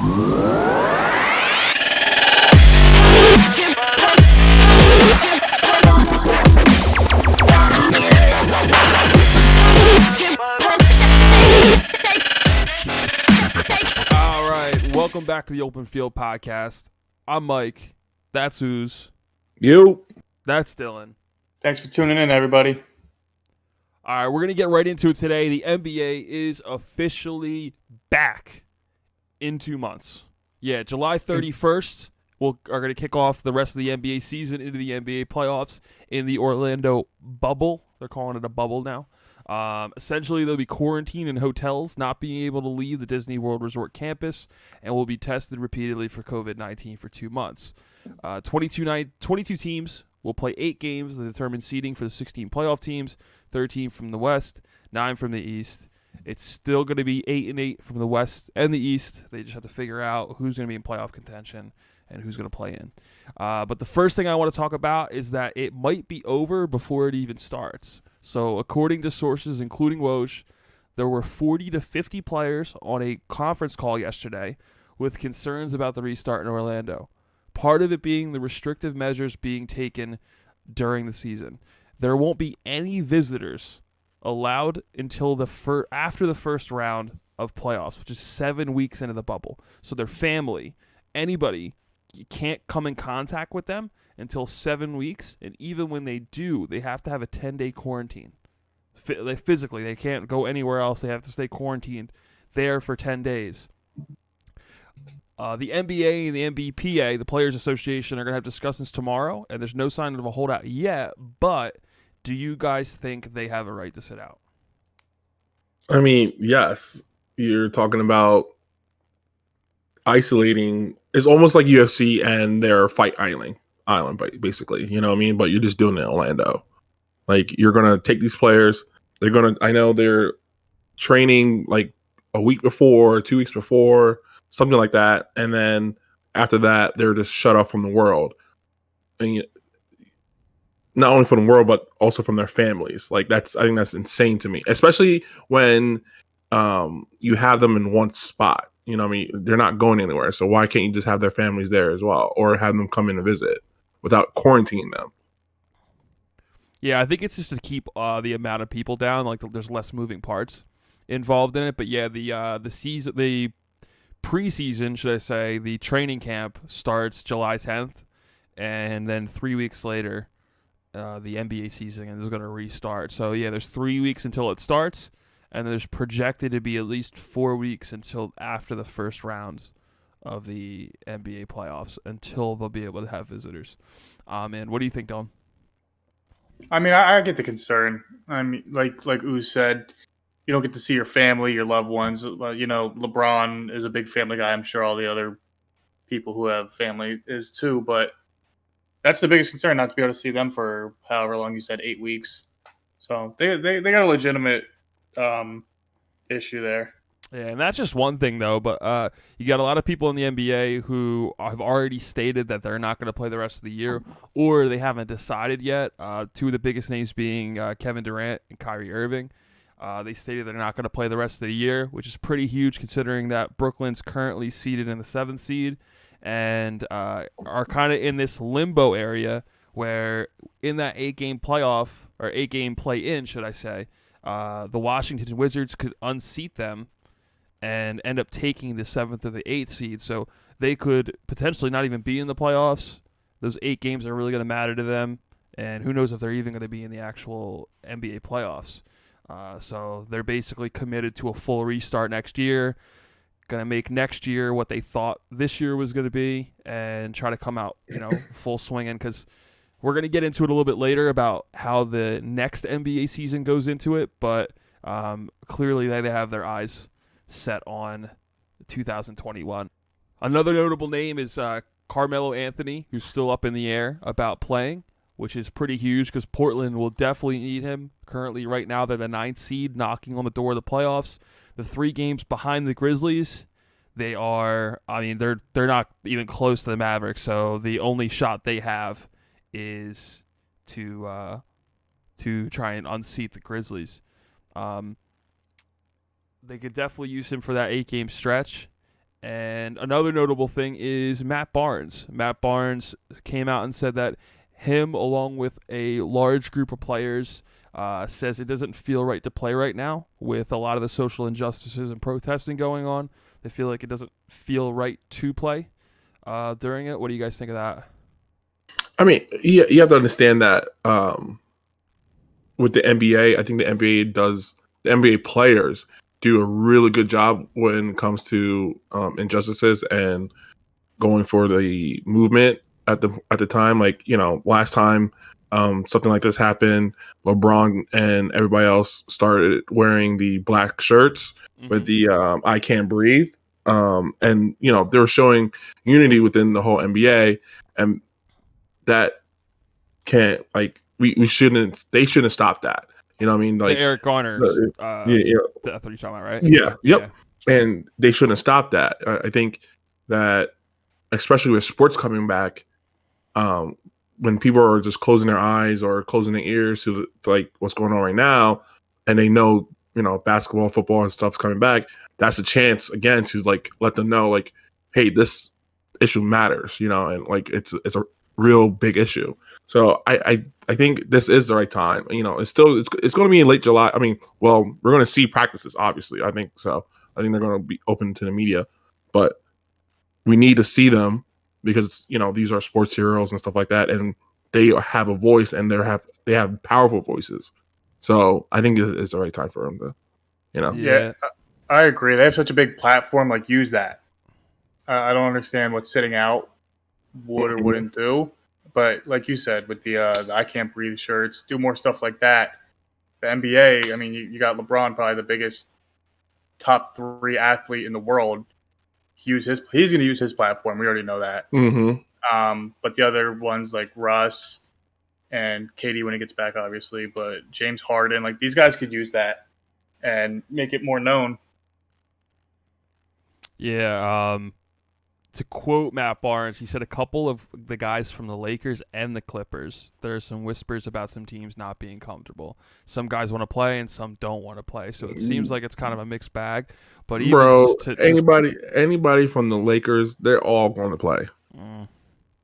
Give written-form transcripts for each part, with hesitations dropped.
All right, welcome back to the Open Field Podcast. I'm Mike. That's Ooze. You. That's Dylan. Thanks for tuning in, everybody. All right, we're going to get right into it today. The NBA is officially back in 2 months. Yeah, July 31st, are going to kick off the rest of the NBA season into the NBA playoffs in the Orlando bubble. They're calling it a bubble now. Essentially, they'll be quarantined in hotels, not being able to leave the Disney World Resort campus, and will be tested repeatedly for COVID-19 for 2 months. 22 teams will play 8 games to determine seeding for the 16 playoff teams, 13 from the West, 9 from the East. It's still going to be 8-8 from the West and the East. They just have to figure out who's going to be in playoff contention and who's going to play in. But the first thing I want to talk about is that it might be over before it even starts. So according to sources, including Woj, there were 40 to 50 players on a conference call yesterday with concerns about the restart in Orlando. Part of it being the restrictive measures being taken during the season. There won't be any visitors allowed until after the first round of playoffs, which is 7 weeks into the bubble. So their family, anybody, you can't come in contact with them until 7 weeks, and even when they do, they have to have a 10-day quarantine. Physically, they can't go anywhere else. They have to stay quarantined there for 10 days. The NBA and the NBPA, the Players Association, are going to have discussions tomorrow, and there's no sign of a holdout yet, but do you guys think they have a right to sit out? I mean, yes. You're talking about isolating. It's almost like UFC and their Fight Island, basically. You know what I mean? But you're just doing it in Orlando. Like, you're going to take these players. I know they're training like a week before, 2 weeks before, something like that. And then after that, they're just shut off from the world. And not only from the world, but also from their families. Like, I think that's insane to me, especially when you have them in one spot. You know what I mean? They're not going anywhere. So why can't you just have their families there as well, or have them come in and visit without quarantining them? Yeah, I think it's just to keep the amount of people down. Like, there's less moving parts involved in it. But yeah, the preseason, should I say, the training camp starts July 10th, and then 3 weeks later, the NBA season is going to restart. So yeah, there's 3 weeks until it starts, and there's projected to be at least 4 weeks until after the first rounds of the NBA playoffs until they'll be able to have visitors. And what do you think, Dylan? I mean, I get the concern. I mean, like Ooze said, you don't get to see your family, your loved ones. You know, LeBron is a big family guy. I'm sure all the other people who have family is too. But that's the biggest concern, not to be able to see them for however long you said, 8 weeks. So they got a legitimate issue there. Yeah, and that's just one thing, though. But you got a lot of people in the NBA who have already stated that they're not going to play the rest of the year, or they haven't decided yet. Two of the biggest names being Kevin Durant and Kyrie Irving. They stated they're not going to play the rest of the year, which is pretty huge considering that Brooklyn's currently seeded in the 7th seed and are kind of in this limbo area where in that 8-game playoff, or 8-game play-in, should I say, the Washington Wizards could unseat them and end up taking the 7th or the 8th seed. So they could potentially not even be in the playoffs. Those 8 games are really going to matter to them, and who knows if they're even going to be in the actual NBA playoffs. So they're basically committed to a full restart next year, going to make next year what they thought this year was going to be, and try to come out, full swinging, because we're going to get into it a little bit later about how the next NBA season goes into it, but clearly they have their eyes set on 2021. Another notable name is Carmelo Anthony, who's still up in the air about playing, which is pretty huge because Portland will definitely need him. Currently, right now, they're the 9th seed, knocking on the door of the playoffs. The 3 games behind the Grizzlies. They're not even close to the Mavericks, so the only shot they have is to try and unseat the Grizzlies. They could definitely use him for that 8-game stretch. And another notable thing is Matt Barnes. Matt Barnes came out and said that him, along with a large group of players, says it doesn't feel right to play right now with a lot of the social injustices and protesting going on. They feel like it doesn't feel right to play during it. What do you guys think of that? I mean, you have to understand that with the NBA, I think the NBA players do a really good job when it comes to injustices and going for the movement at the time. Like, last time something like this happened, LeBron and everybody else started wearing the black shirts with the "I Can't Breathe," and they were showing unity within the whole NBA, and that can't we shouldn't they shouldn't stop that. You know what I mean? Like the Eric Garner yeah, that's what you're talking about, right? yeah, yep. Yeah. And they shouldn't stop that. I think that, especially with sports coming back, when people are just closing their eyes or closing their ears to like what's going on right now, and they know basketball, football, and stuff's coming back, that's a chance again to like let them know like, hey, this issue matters, and like it's a real big issue. So I think this is the right time. It's going to be in late July. I mean, well, we're going to see practices, obviously. I think so. I think they're going to be open to the media, but we need to see them because these are sports heroes and stuff like that, and they have a voice and they have powerful voices. So I think it's the right time for them to, Yeah, I agree. They have such a big platform. Like, use that. I don't understand what sitting out would or wouldn't do. But like you said, with the I Can't Breathe shirts, do more stuff like that. The NBA, I mean, you got LeBron, probably the biggest top 3 athlete in the world. He's going to use his platform. We already know that. But the other ones like Russ and KD when he gets back, obviously, but James Harden, like these guys could use that and make it more known. Yeah, to quote Matt Barnes, he said a couple of the guys from the Lakers and the Clippers, there's some whispers about some teams not being comfortable. Some guys want to play and some don't want to play. So it seems like it's kind of a mixed bag. But even anybody from the Lakers, they're all going to play.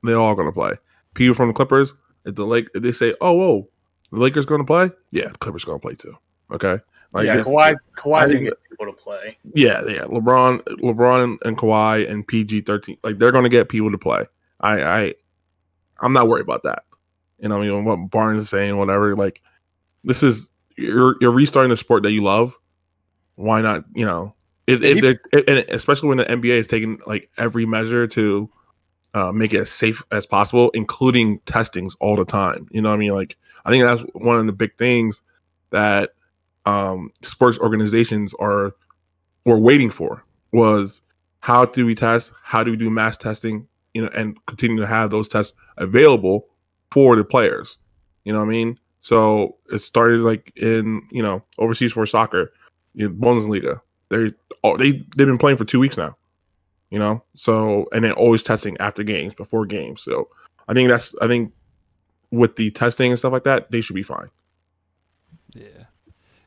They're all going to play. People from the Clippers, if they say, "Oh, whoa, the Lakers going to play," yeah, the Clippers going to play too. Okay. Kawhi's going to get people to play. Yeah. LeBron and Kawhi and PG-13, like they're going to get people to play. I'm not worried about that. I mean, what Barnes is saying, whatever. Like, this is you're restarting the sport that you love. Why not? And especially when the NBA is taking like every measure to make it as safe as possible, including testings all the time. You know what I mean? Like, I think that's one of the big things that sports organizations were waiting for was how do we test? How do we do mass testing? And continue to have those tests available for the players. You know what I mean? So it started like in overseas for soccer, Bundesliga. They've been playing for 2 weeks now. So and then always testing after games, before games. So I think with the testing and stuff like that, they should be fine.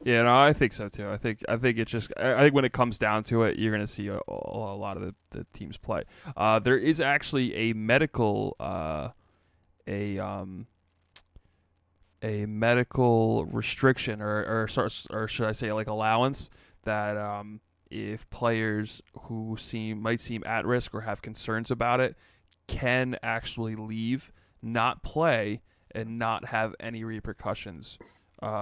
Yeah, no, I think so too. I think it's just. I think when it comes down to it, you're going to see a lot of the teams play. There is actually a medical restriction or should I say like allowance that if players who might seem at risk or have concerns about it can actually leave, not play, and not have any repercussions.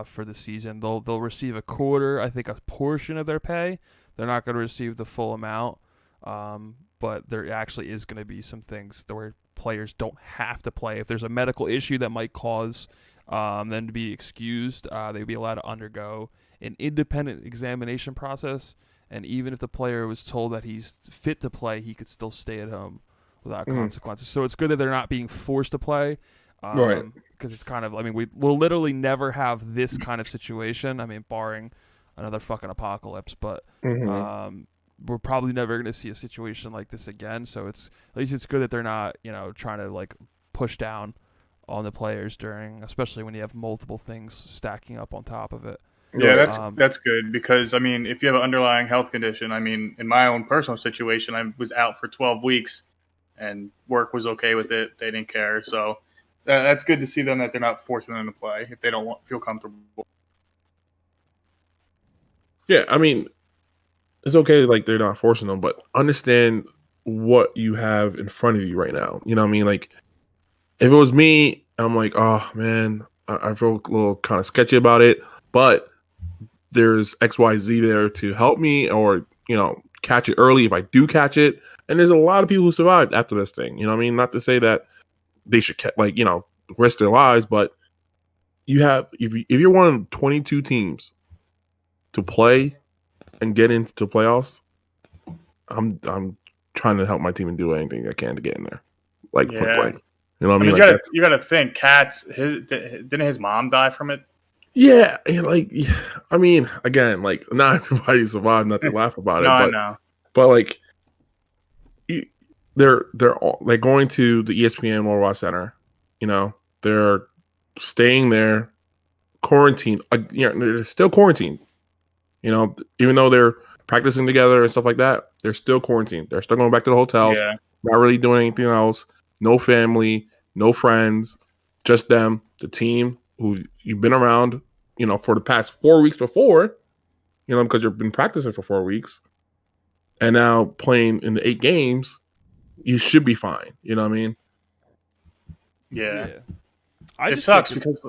For the season, they'll receive a quarter, I think, a portion of their pay. They're not going to receive the full amount, but there actually is going to be some things where players don't have to play. If there's a medical issue that might cause them to be excused, they'd be allowed to undergo an independent examination process. And even if the player was told that he's fit to play, he could still stay at home without consequences. So it's good that they're not being forced to play. Right. Because it's kind of, I mean, we'll literally never have this kind of situation. I mean, barring another fucking apocalypse, but we're probably never going to see a situation like this again. So at least it's good that they're not, trying to like push down on the players especially when you have multiple things stacking up on top of it. Yeah, Right. that's good because I mean, if you have an underlying health condition, I mean, in my own personal situation, I was out for 12 weeks, and work was okay with it. They didn't care, so that's good to see them that they're not forcing them to play if they don't feel comfortable. Yeah, I mean, it's okay, like they're not forcing them, but understand what you have in front of you right now. You know what I mean? Like, if it was me, I'm like, oh man, I feel a little kind of sketchy about it, but there's XYZ there to help me, or catch it early if I do catch it. And there's a lot of people who survived after this thing. You know what I mean? Not to say that they should risk their lives, but you have if you're one of 22 teams to play and get into playoffs, I'm trying to help my team and do anything I can to get in there, like point Yeah, blank. You know what I I mean? mean, Like that's you gotta think, Cats. Didn't his mom die from it? yeah, and like I mean, again, like not everybody survived, not to laugh about No, it, I but know. like you- they're going to the ESPN Worldwide Center. You know, they're staying there, quarantined. They're still quarantined. You know, even though they're practicing together and stuff like that, they're still quarantined. They're still going back to the hotels, Yeah, not really doing anything else. No family, no friends, just them, the team who you've been around, for the past 4 weeks before, because you've been practicing for 4 weeks and now playing in the 8 games, you should be fine. You know what I mean? yeah. Yeah. I It just sucks think because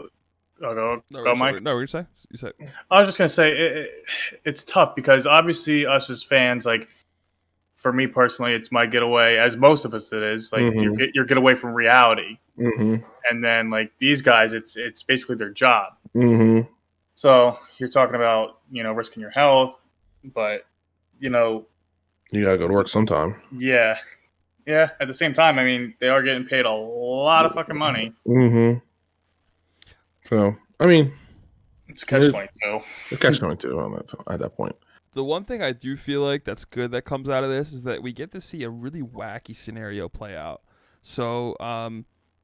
no, go, Mike. No, what you say? You say. I was just gonna say it's tough because obviously us as fans, like for me personally, it's my getaway, as most of us it is. Like Mm-hmm. your getaway from reality, Mm-hmm. and then like these guys, it's basically their job. Mm-hmm. So you're talking about risking your health, but You gotta go to work sometime. yeah, yeah. At the same time, I mean, they are getting paid a lot of fucking money. Mm-hmm. So I mean, It's catch 22. it's catch 22 on that at that point. The one thing I do feel like that's good that comes out of this is that we get to see a really wacky scenario play out. So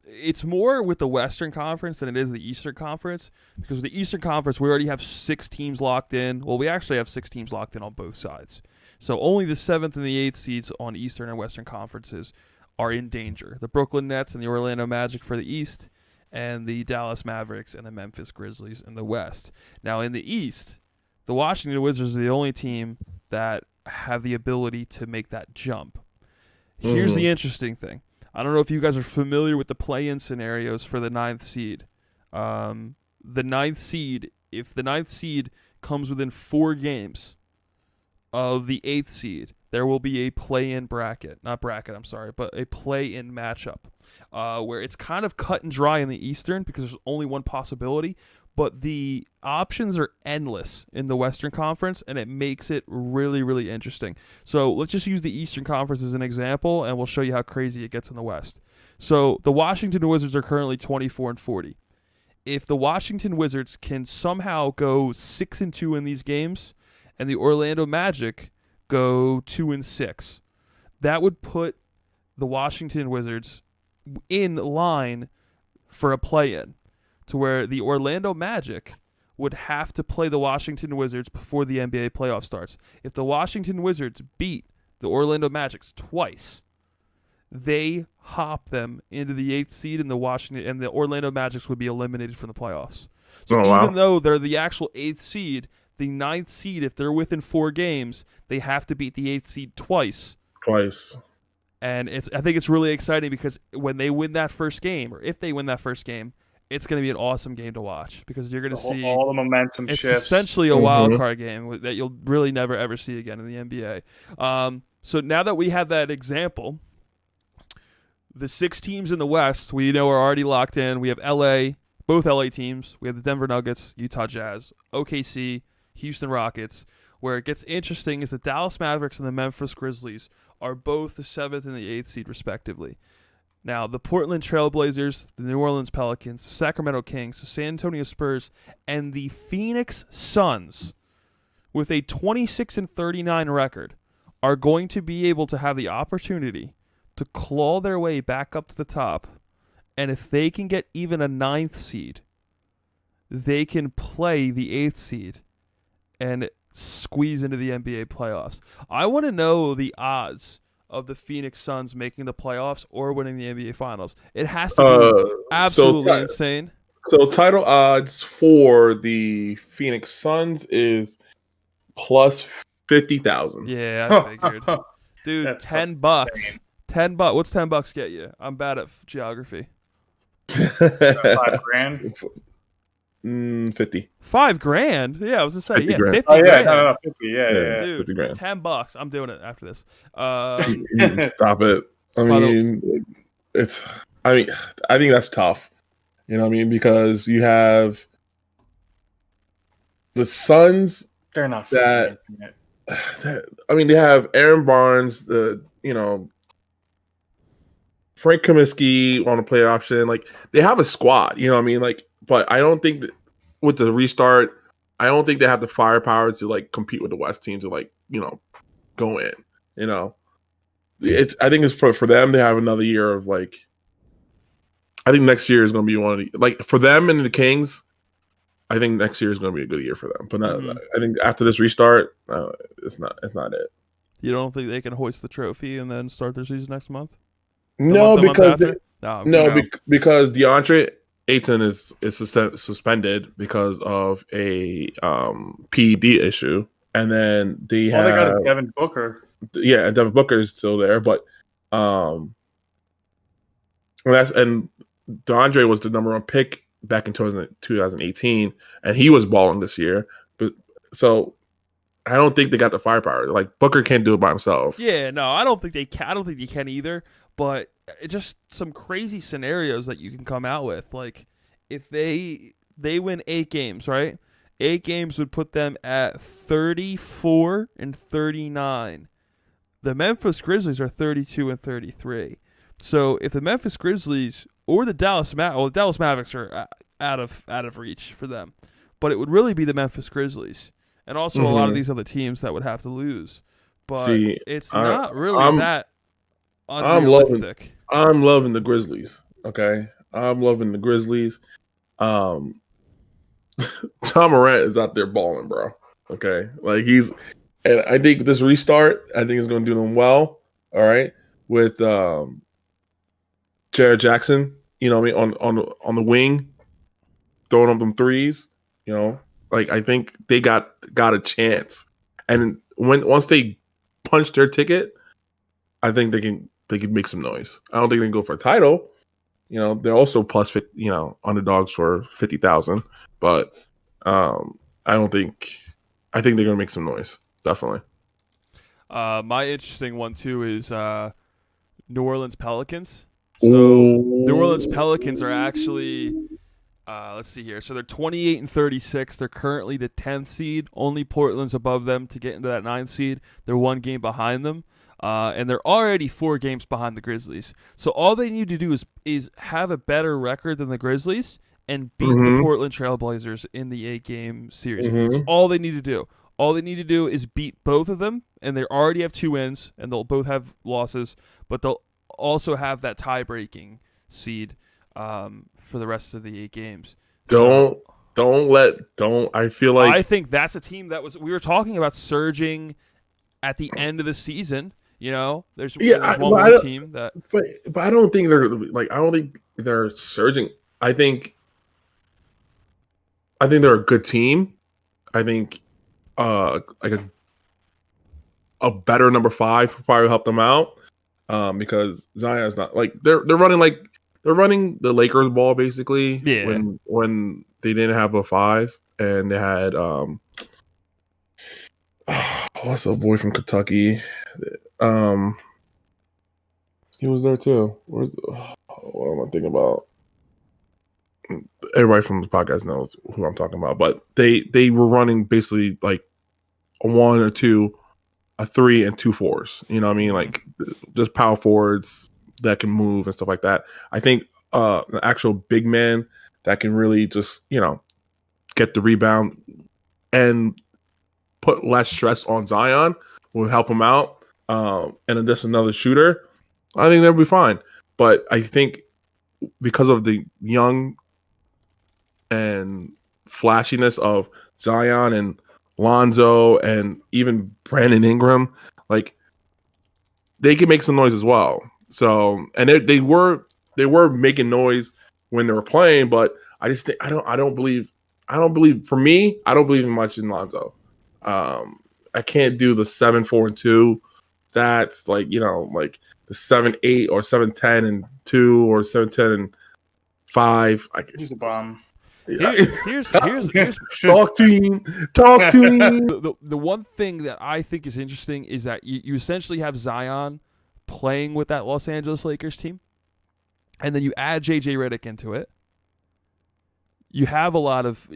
it's more with the Western Conference than it is the Eastern Conference, because with the Eastern Conference we already have 6 teams locked in. Well, we actually have 6 teams locked in on both sides. So only the 7th and the 8th seeds on Eastern and Western conferences are in danger. The Brooklyn Nets and the Orlando Magic for the East, and the Dallas Mavericks and the Memphis Grizzlies in the West. Now in the East, the Washington Wizards are the only team that have the ability to make that jump. Here's the interesting thing. I don't know if you guys are familiar with the play-in scenarios for the 9th seed. The 9th seed, if the 9th seed comes within 4 games of the 8th seed, there will be a play-in bracket. Not bracket, I'm sorry, but a play-in matchup where it's kind of cut and dry in the Eastern because there's only one possibility, but the options are endless in the Western Conference, and it makes it really, really interesting. So let's just use the Eastern Conference as an example, and we'll show you how crazy it gets in the West. So the Washington Wizards are currently 24-40. If the Washington Wizards can somehow go 6-2 in these games, and the Orlando Magic go 2-6, that would put the Washington Wizards in line for a play-in, to where the Orlando Magic would have to play the Washington Wizards before the NBA playoff starts. If the Washington Wizards beat the Orlando Magic twice, they hop them into the 8th seed, and the Orlando Magic would be eliminated from the playoffs. So even though they're the actual 8th seed, the 9th seed, if they're within 4 games, they have to beat the 8th seed twice. And I think it's really exciting because when they win that first game, or if they win that first game, it's going to be an awesome game to watch because you're going to see all the momentum it's shifts. Essentially a wild card game that you'll really never ever see again in the NBA. So now that we have that example, the 6 teams in the West we know are already locked in. We have LA, both LA teams. We have the Denver Nuggets, Utah Jazz, OKC, Houston Rockets. Where it gets interesting is the Dallas Mavericks and the Memphis Grizzlies are both the 7th and the 8th seed respectively. Now, the Portland Trailblazers, the New Orleans Pelicans, the Sacramento Kings, the San Antonio Spurs, and the Phoenix Suns, with a 26-39 record, are going to be able to have the opportunity to claw their way back up to the top. And if they can get even a 9th seed, they can play the 8th seed and squeeze into the NBA playoffs. I want to know the odds of the Phoenix Suns making the playoffs or winning the NBA Finals. It has to be absolutely insane. So title odds for the Phoenix Suns is plus 50,000. Yeah, I figured. Dude, That's $10. insane. $10. What's $10 get you? I'm bad at geography. $5,000. 50. $5,000? Yeah, I was gonna say 50 yeah, grand. 50 Oh yeah, grand. no, 50. Yeah. Dude, 50 grand. $10. I'm doing it after this. Stop it. I By the- mean, I think that's tough. You know what I mean? Because you have the Suns. They're not That- fucking making it. I mean, they have Aaron Barnes, Frank Kaminsky on a player option. Like, they have a squad, you know what I mean? Like, but I don't think that with the restart, I don't think they have the firepower to like compete with the West team to like, go in, I think it's for them to have another year of like, I think next year is going to be one of the, like, for them and the Kings, I think next year is going to be a good year for them. But I think after this restart, it's not it. You don't think they can hoist the trophy and then start their season next month? No, because no. because DeAndre Ayton is suspended because of a PED issue, and then they got is Devin Booker. Yeah, and Devin Booker is still there, but and DeAndre was the number one pick back in 2018, and he was balling this year. But so I don't think they got the firepower. Like, Booker can't do it by himself. Yeah, no, I don't think they can. I don't think they can either. But it's just some crazy scenarios that you can come out with. Like, if they win 8 games, right? 8 games would put them at 34 and 39. The Memphis Grizzlies are 32 and 33. So if the Memphis Grizzlies or the Dallas Mavericks are out of reach for them, but it would really be the Memphis Grizzlies and also a lot of these other teams that would have to lose. But it's not really that unrealistic. I'm loving the Grizzlies. Okay, I'm loving the Grizzlies. John Morant is out there balling, bro. Okay, like and I think this restart, I think is going to do them well. All right, with Jared Jackson, you know what I mean, on the wing, throwing up them threes. Like, I think they got a chance, and once they punch their ticket, I think they can make some noise. I don't think they can go for a title. They're also plus 50, underdogs for 50,000, but I think they're gonna make some noise. Definitely. My interesting one too is New Orleans Pelicans. So New Orleans Pelicans are actually let's see here. So they're 28 and 36. They're currently the 10th seed. Only Portland's above them to get into that 9th seed. They're 1 game behind them. And they're already 4 games behind the Grizzlies. So all they need to do is have a better record than the Grizzlies and beat the Portland Trailblazers in the 8-game series. That's all they need to do. All they need to do is beat both of them, and they already have 2 wins, and they'll both have losses, but they'll also have that tie-breaking seed for the rest of the 8 games. I feel like I think that's a team that we were talking about surging at the end of the season. There's one more team that, but I don't think they're surging. I think they're a good team. I think like a better number 5 would probably help them out because Zion's not like they're running the Lakers ball basically. Yeah. When they didn't have a 5 and they had what's the boy from Kentucky? He was there too. What am I thinking about? Everybody from the podcast knows who I'm talking about, but they were running basically like a 1 or 2, a 3 and 2 4s. You know what I mean? Like just power forwards that can move and stuff like that. I think the actual big man that can really just get the rebound and put less stress on Zion will help him out. And then just another shooter, I think they'll be fine. But I think because of the young and flashiness of Zion and Lonzo, and even Brandon Ingram, like they can make some noise as well. So, and they were making noise when they were playing, but I just think I don't believe for me, I don't believe much in Lonzo. I can't do the 7-4-2 stats, like like the 7-8 or 7-10-2 or 7-10-5. He's a bum. Here's Talk to him. the one thing that I think is interesting is that you essentially have Zion playing with that Los Angeles Lakers team, and then you add JJ Redick into it. You have a lot of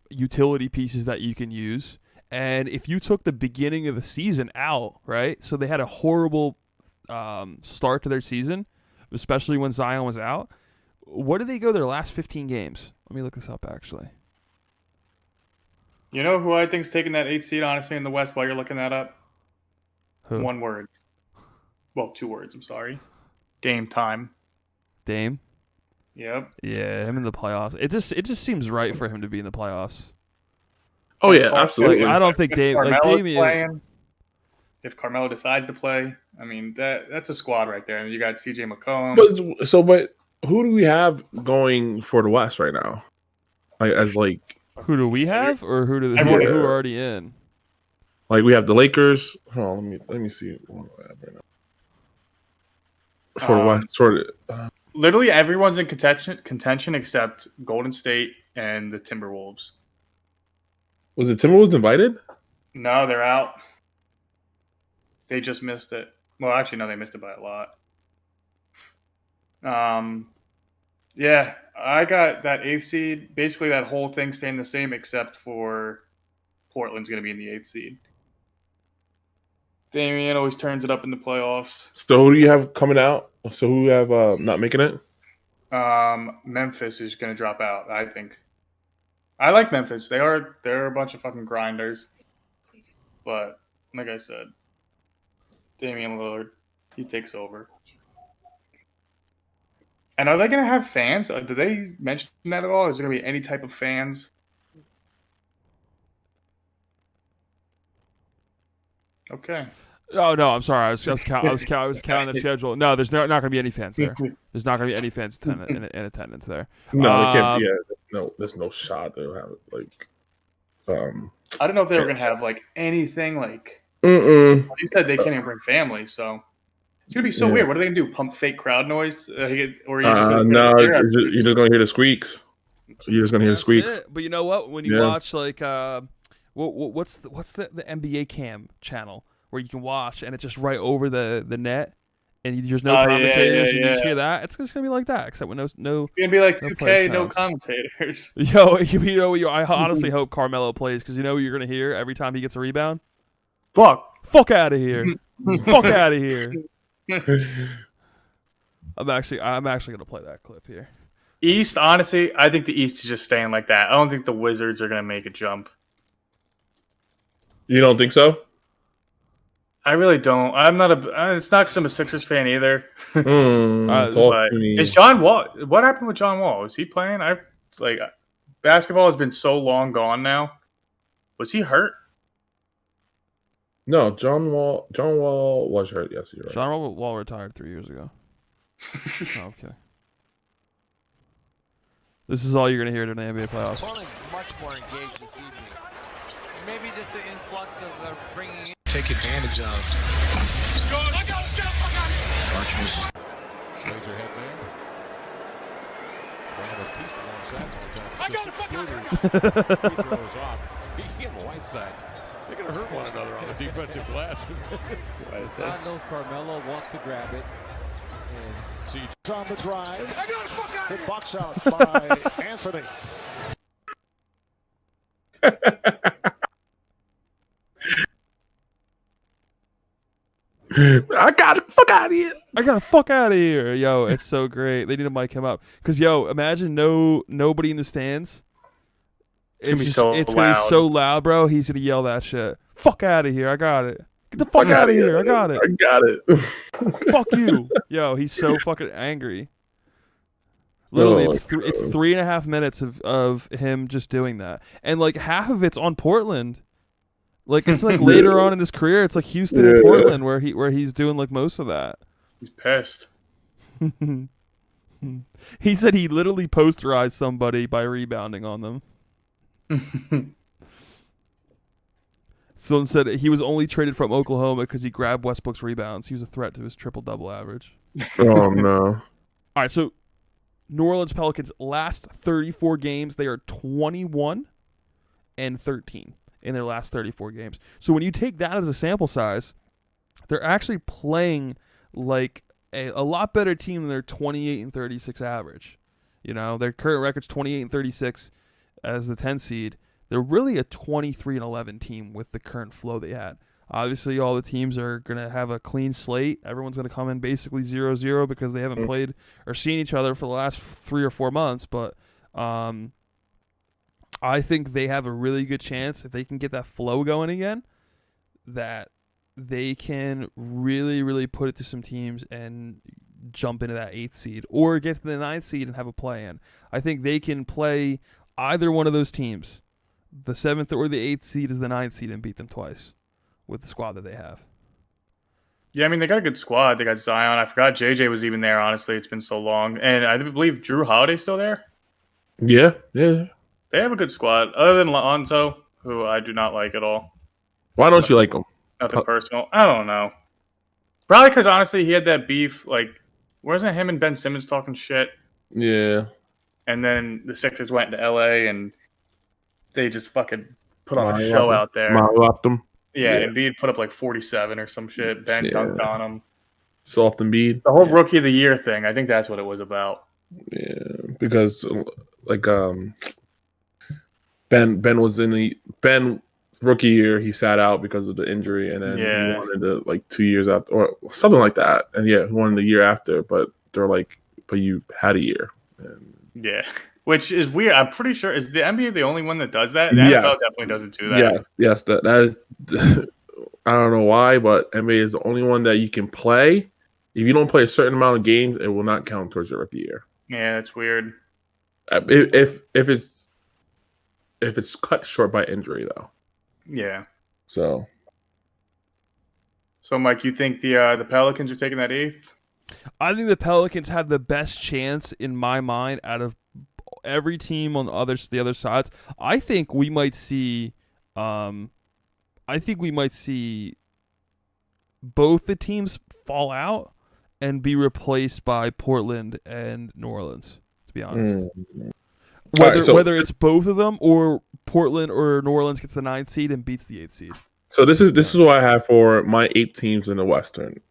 utility pieces that you can use, and if you took the beginning of the season out, right? So they had a horrible start to their season, especially when Zion was out. What did they go their last 15 games? Let me look this up, actually. You know who I think's taking that 8th seed, honestly, in the West while you're looking that up? Who? One word. Well, 2 words, I'm sorry. Game time. Dame? Yep. Yeah, him in the playoffs. It just seems right for him to be in the playoffs. Oh, yeah, absolutely. Like, I don't think Damian... playing, if Carmelo decides to play, I mean, that's a squad right there. And you got CJ McCollum. But who do we have going for the West right now? Who do we have, or who are already in? Like we have the Lakers. Hold on, let me see what we have right now. For the West, literally everyone's in contention except Golden State and the Timberwolves. Was the Timberwolves invited? No, they're out. They just missed it. Well, actually, no, they missed it by a lot. Yeah, I got that 8th seed. Basically, that whole thing staying the same, except for Portland's going to be in the 8th seed. Damian always turns it up in the playoffs. So who do you have coming out? So who you have not making it? Memphis is going to drop out, I think. I like Memphis. They're a bunch of fucking grinders. But like I said, Damian Lillard, he takes over. And are they going to have fans? Did they mention that at all? Is there going to be any type of fans? Okay. Oh no, I'm sorry. I was counting the schedule. No, there's not going to be any fans there. There's not going to be any fans in attendance there. No, they can't. Yeah, no, there's no shot they'll have it. Like, I don't know if they were going to have like anything like. You said they can't even bring family, so it's going to be so weird. What are they going to do? Pump fake crowd noise? Or you're just you're just going to hear the squeaks. You're just going to hear the squeaks. But you know what? When you watch like what's the NBA Cam channel where you can watch and it's just right over the net and there's no commentators and you just hear that? It's just gonna be like that, except with no. It's gonna be like 2K, no commentators. I honestly hope Carmelo plays because you know what you're gonna hear every time he gets a rebound. Fuck out of here! Fuck out of here! I'm actually gonna play that clip here. East, honestly, I think the East is just staying like that. I don't think the Wizards are gonna make a jump. You don't think so? I really don't. I'm not it's not because I'm a Sixers fan either. Is John Wall? What happened with John Wall? Is he playing? Basketball has been so long gone now. Was he hurt? No, John Wall was hurt. Yes, you're right. John Wall retired 3 years ago. Okay. This is all you're gonna hear during the NBA playoffs. Portland's much more engaged this evening. Maybe just the influx of bringing in. Take advantage of. I gotta get the fuck out of here. Arch misses. Laser head man. I got the fuck out of here. He throws off. He and Whiteside. They're going to hurt one another on the defensive glass. God knows Carmelo wants to grab it. And see on the drive. I got the fuck out of Hit here. box out by Anthony. I gotta fuck out of here. I gotta fuck out of here. Yo, it's so great. They need to mic him up. Because, imagine nobody in the stands. It's gonna be so It's going to be so loud, bro. He's going to yell that shit. Fuck out of here. I got it. Get the fuck out of here. I got it. I got it. Fuck you. Yo, he's so fucking angry. Literally, it's 3.5 minutes of him just doing that. And, like, half of it's on Portland. Like it's like later on in his career, it's like Houston and Portland where he's doing like most of that. He's pissed. He said he literally posterized somebody by rebounding on them. Someone said he was only traded from Oklahoma because he grabbed Westbrook's rebounds. He was a threat to his triple-double average. Oh no! All right, so New Orleans Pelicans last 34 games, they are 21-13 in their last 34 games. So when you take that as a sample size, they're actually playing like a lot better team than their 28-36 average. You know, their current record's 28-36 as the 10 seed. They're really a 23-11 team with the current flow they had. Obviously, all the teams are going to have a clean slate. Everyone's going to come in basically 0-0 because they haven't played or seen each other for the last 3 or 4 months. But I think they have a really good chance, if they can get that flow going again, that they can really, really put it to some teams and jump into that 8th seed or get to the 9th seed and have a play-in. I think they can play either one of those teams. The 7th or the 8th seed is the 9th seed and beat them twice with the squad that they have. Yeah, I mean, they got a good squad. They got Zion. I forgot JJ was even there, honestly. It's been so long. And I believe Drew Holiday's still there. Yeah. They have a good squad. Other than Lonzo, who I do not like at all. Why don't you like him? Nothing personal. I don't know. Probably because, honestly, he had that beef. Like, wasn't him and Ben Simmons talking shit? Yeah. And then the Sixers went to LA and they just fucking put on a Molly show Lopped out there. Molly him. Yeah, Yeah. Embiid put up like 47 or some shit. Ben dunked on him. Soft Embiid. The whole Rookie of the Year thing, I think that's what it was about. Yeah, because like Ben was in the rookie year. He sat out because of the injury, and then he wanted to like 2 years after or something like that. And yeah, he wanted the year after, but they're like, but you had a year. And Yeah, which is weird. I'm pretty sure is the NBA the only one that does that? The Yes. NFL definitely doesn't do that. yes, that is. I don't know why, but NBA is the only one that you can play. If you don't play a certain amount of games, it will not count towards your rookie year. Yeah, that's weird. If it's cut short by injury, though. Yeah. So Mike, you think the Pelicans are taking that 8th? I think the Pelicans have the best chance in my mind out of every team on the other sides. I think we might see both the teams fall out and be replaced by Portland and New Orleans, to be honest. Whether it's both of them or Portland or New Orleans gets the 9th seed and beats the 8th seed. So this is what I have for my 8 teams in the Western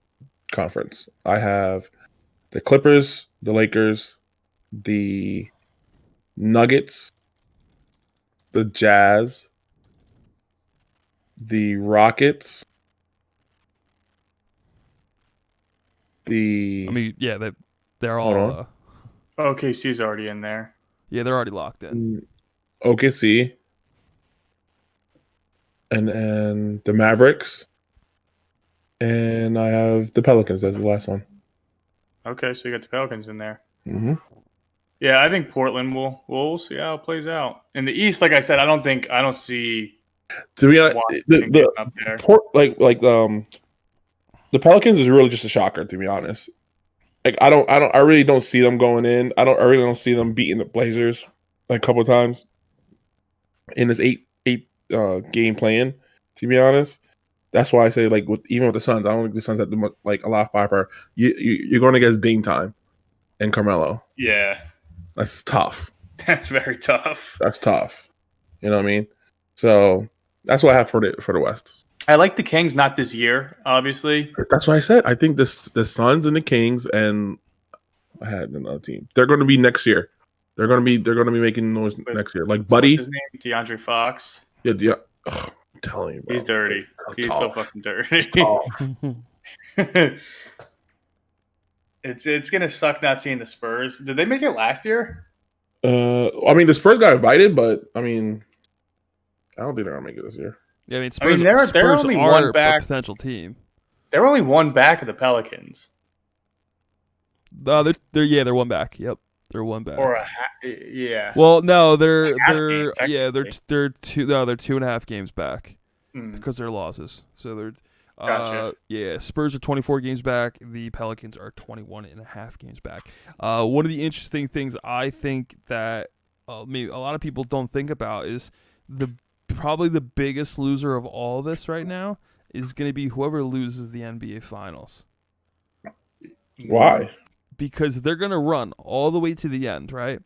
Conference. I have the Clippers, the Lakers, the Nuggets, the Jazz, the Rockets, I mean, yeah, they're Hold all OKC's already in there. yeah, they're already locked in. OKC, and then the Mavericks, and I have the Pelicans as the last one. Okay, so you got the Pelicans in there. Mm-hmm. Yeah, I think Portland we'll see how it plays out. In the East, like I said, I don't see To be honest, Washington getting up there. The Pelicans is really just a shocker. To be honest, like I really don't see them going in. I really don't see them beating the Blazers like a couple of times in this eight game plan. To be honest, that's why I say like even with the Suns, I don't think the Suns have like a lot of firepower. You're going against Dame Time and Carmelo. Yeah, That's tough. that's very tough. That's tough. You know what I mean? So that's what I have for the West. I like the Kings, not this year, obviously. That's what I said. I think the Suns and the Kings and I had another team. They're going to be next year. They're going to be making noise next year. Like Buddy, What's his name? DeAndre Fox. yeah. I'm telling you, bro. He's dirty. He's so fucking dirty. Tough. It's gonna suck not seeing the Spurs. Did they make it last year? I mean, the Spurs got invited, but I mean, I don't think they're gonna make it this year. Yeah, I mean, Spurs, they're Spurs only are one back. a potential team. They're only one back of the Pelicans, They're one back. Yep, they're one back. or yeah. Well, no, they're half game, two. No, they're 2.5 games back. because of their losses. So they're Gotcha. yeah, Spurs are 24 games back. The Pelicans are 21 and a half games back. One of the interesting things I think that maybe a lot of people don't think about is probably the biggest loser of all this right now is going to be whoever loses the NBA Finals. Why? Because they're going to run all the way to the end, right?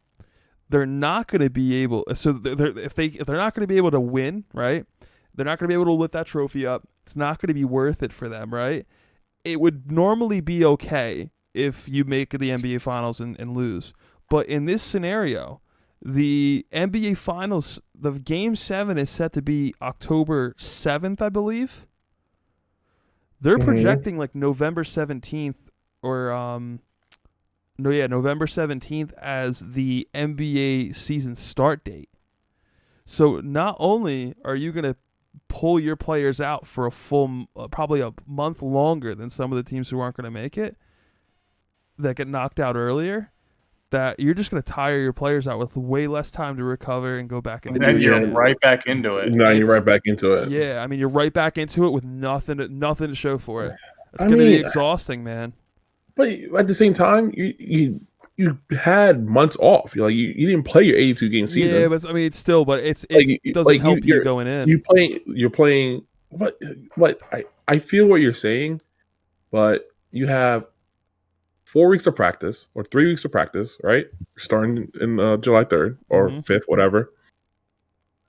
They're not going to be able. So if they're not going to be able to win, right? They're not going to be able to lift that trophy up. It's not going to be worth it for them, right? It would normally be okay if you make the NBA Finals and lose. But in this scenario, the NBA Finals, the Game 7 is set to be October 7th, I believe. They're projecting like November 17th or November 17th as the NBA season start date. So not only are you going to pull your players out for a full, probably a month longer than some of the teams who aren't going to make it, that get knocked out earlier, that you're just going to tire your players out with way less time to recover and go back into And then it. you're right back into it. Now you're right back into it. Yeah, I mean, you're right back into it with nothing to show for it. It's I going to be mean, exhausting, man. But at the same time, you had months off. You didn't play your 82 game season. Yeah, but I mean, it's still, but it Like, doesn't like, help you going in. You're playing. What I feel what you're saying, but you have 4 weeks of practice or 3 weeks of practice, right? Starting in July 3rd or 5th, whatever.